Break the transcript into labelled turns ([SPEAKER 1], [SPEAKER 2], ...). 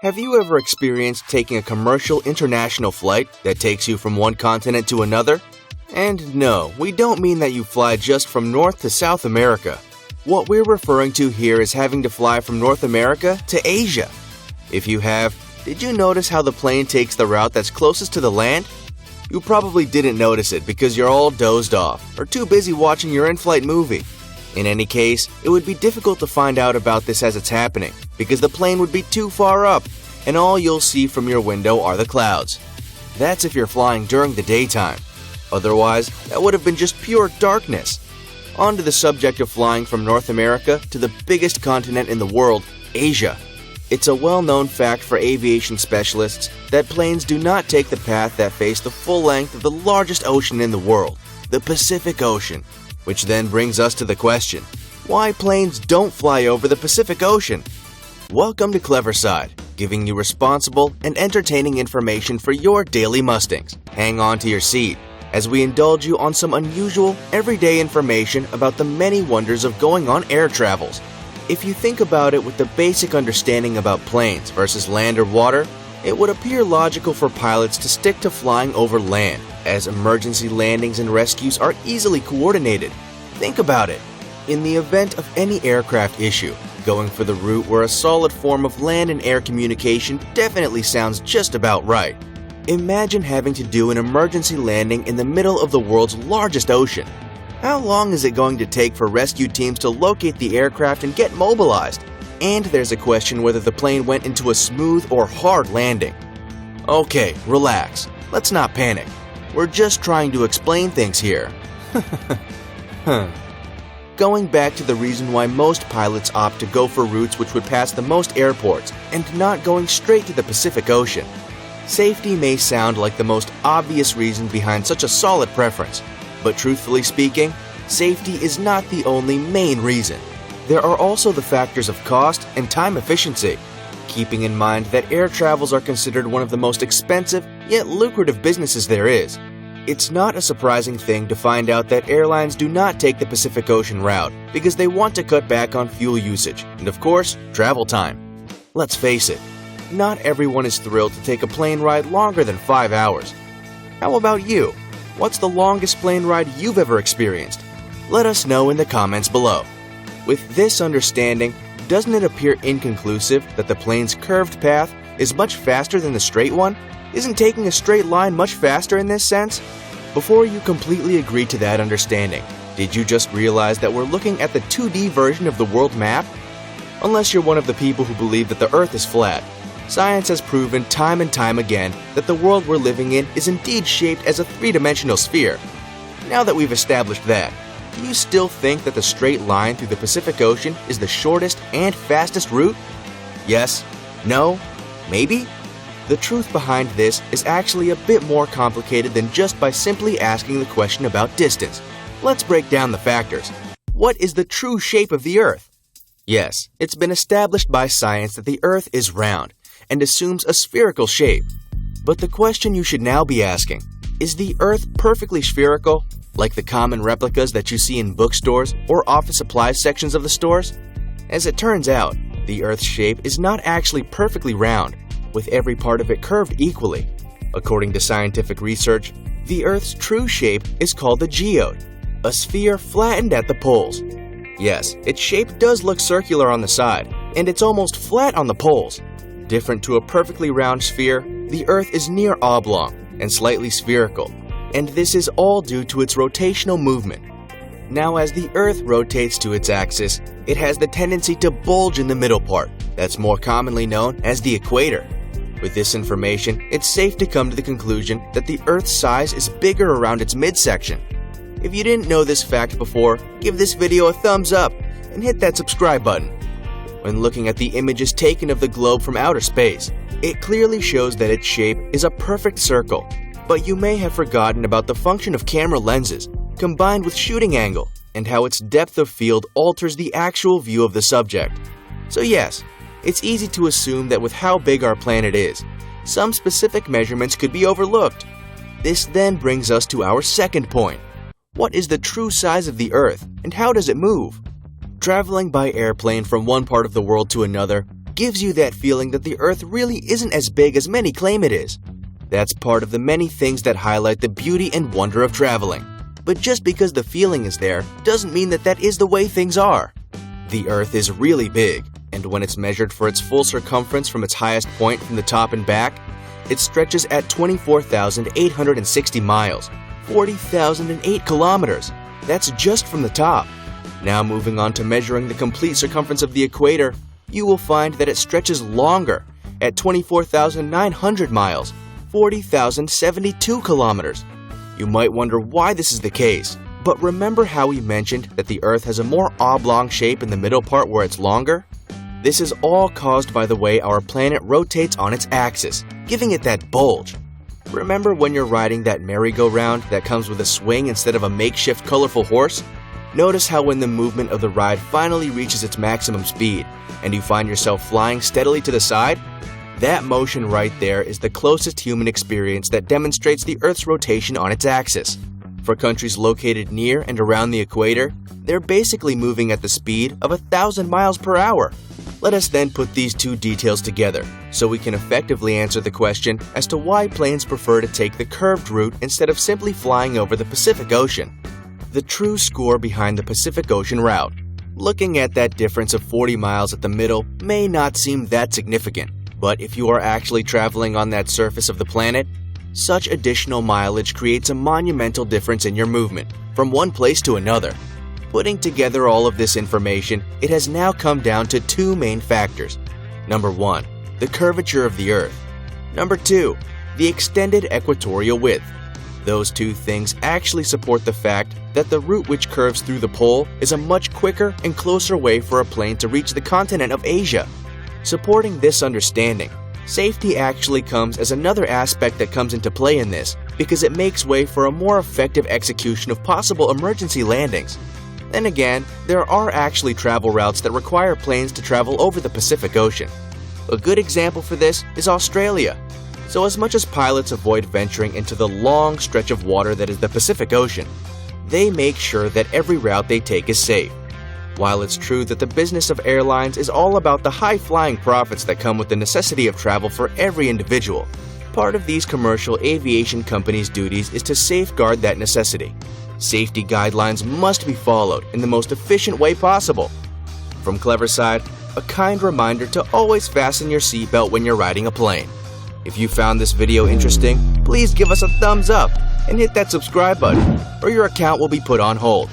[SPEAKER 1] Have you ever experienced taking a commercial international flight that takes you from one continent to another? And no, we don't mean that you fly just from North to South America. What we're referring to here is having to fly from North America to Asia. If you have, did you notice how the plane takes the route that's closest to the land? You probably didn't notice it because you're all dozed off or too busy watching your in-flight movie. In any case, it would be difficult to find out about this as it's happening because the plane would be too far up and all you'll see from your window are the clouds. That's if you're flying during the daytime. Otherwise, that would have been just pure darkness. On to the subject of flying from North America to the biggest continent in the world, Asia. It's a well-known fact for aviation specialists that planes do not take the path that face the full length of the largest ocean in the world, the Pacific Ocean. Which then brings us to the question, why planes don't fly over the Pacific Ocean? Welcome to Cleverside, giving you responsible and entertaining information for your daily Mustangs. Hang on to your seat as we indulge you on some unusual, everyday information about the many wonders of going on air travels. If you think about it with the basic understanding about planes versus land or water, it would appear logical for pilots to stick to flying over land, as emergency landings and rescues are easily coordinated. Think about it. In the event of any aircraft issue, going for the route where a solid form of land and air communication definitely sounds just about right. Imagine having to do an emergency landing in the middle of the world's largest ocean. How long is it going to take for rescue teams to locate the aircraft and get mobilized? And there's a question whether the plane went into a smooth or hard landing. Okay, relax. Let's not panic. We're just trying to explain things here. Going back to the reason why most pilots opt to go for routes which would pass the most airports and not going straight to the Pacific Ocean. Safety may sound like the most obvious reason behind such a solid preference, but truthfully speaking, safety is not the only main reason. There are also the factors of cost and time efficiency, keeping in mind that air travels are considered one of the most expensive yet lucrative businesses there is. It's not a surprising thing to find out that airlines do not take the Pacific Ocean route because they want to cut back on fuel usage and, of course, travel time. Let's face it, not everyone is thrilled to take a plane ride longer than 5 hours. How about you? What's the longest plane ride you've ever experienced? Let us know in the comments below. With this understanding, doesn't it appear inconclusive that the plane's curved path is much faster than the straight one? Isn't taking a straight line much faster in this sense? Before you completely agree to that understanding, did you just realize that we're looking at the 2D version of the world map? Unless you're one of the people who believe that the Earth is flat, science has proven time and time again that the world we're living in is indeed shaped as a three-dimensional sphere. Now that we've established that, do you still think that the straight line through the Pacific Ocean is the shortest and fastest route? Yes? No? Maybe? The truth behind this is actually a bit more complicated than just by simply asking the question about distance. Let's break down the factors. What is the true shape of the Earth? Yes, it's been established by science that the Earth is round and assumes a spherical shape. But the question you should now be asking, is the Earth perfectly spherical, like the common replicas that you see in bookstores or office supplies sections of the stores? As it turns out, the Earth's shape is not actually perfectly round, with every part of it curved equally. According to scientific research, the Earth's true shape is called the geode, a sphere flattened at the poles. Yes, its shape does look circular on the side, and it's almost flat on the poles. Different to a perfectly round sphere, the Earth is near oblong and slightly spherical, and this is all due to its rotational movement. Now, as the Earth rotates to its axis, it has the tendency to bulge in the middle part, that's more commonly known as the equator. With this information, it's safe to come to the conclusion that the Earth's size is bigger around its midsection. If you didn't know this fact before, give this video a thumbs up and hit that subscribe button. When looking at the images taken of the globe from outer space, it clearly shows that its shape is a perfect circle, but you may have forgotten about the function of camera lenses, combined with shooting angle, and how its depth of field alters the actual view of the subject. So yes, it's easy to assume that with how big our planet is, some specific measurements could be overlooked. This then brings us to our second point. What is the true size of the Earth, and how does it move? Traveling by airplane from one part of the world to another, gives you that feeling that the Earth really isn't as big as many claim it is. That's part of the many things that highlight the beauty and wonder of traveling. But just because the feeling is there doesn't mean that that is the way things are. The Earth is really big, and when it's measured for its full circumference from its highest point from the top and back, it stretches at 24,860 miles, 40,008 kilometers. That's just from the top. Now moving on to measuring the complete circumference of the equator, you will find that it stretches longer at 24,900 miles, 40,072 kilometers. You might wonder why this is the case, but remember how we mentioned that the Earth has a more oblong shape in the middle part where it's longer? This is all caused by the way our planet rotates on its axis, giving it that bulge. Remember when you're riding that merry-go-round that comes with a swing instead of a makeshift colorful horse? Notice how when the movement of the ride finally reaches its maximum speed and you find yourself flying steadily to the side? That motion right there is the closest human experience that demonstrates the Earth's rotation on its axis. For countries located near and around the equator, they're basically moving at the speed of 1,000 miles per hour. Let us then put these two details together so we can effectively answer the question as to why planes prefer to take the curved route instead of simply flying over the Pacific Ocean. The true score behind the Pacific Ocean route. Looking at that difference of 40 miles at the middle may not seem that significant, but if you are actually traveling on that surface of the planet, such additional mileage creates a monumental difference in your movement from one place to another. Putting together all of this information, it has now come down to two main factors. Number 1, the curvature of the Earth. Number 2, the extended equatorial width. Those two things actually support the fact that the route which curves through the pole is a much quicker and closer way for a plane to reach the continent of Asia. Supporting this understanding, safety actually comes as another aspect that comes into play in this because it makes way for a more effective execution of possible emergency landings. Then again, there are actually travel routes that require planes to travel over the Pacific Ocean. A good example for this is Australia. So as much as pilots avoid venturing into the long stretch of water that is the Pacific Ocean, they make sure that every route they take is safe. While it's true that the business of airlines is all about the high-flying profits that come with the necessity of travel for every individual, part of these commercial aviation companies' duties is to safeguard that necessity. Safety guidelines must be followed in the most efficient way possible. From Cleverside, a kind reminder to always fasten your seatbelt when you're riding a plane. If you found this video interesting, please give us a thumbs up and hit that subscribe button, or your account will be put on hold.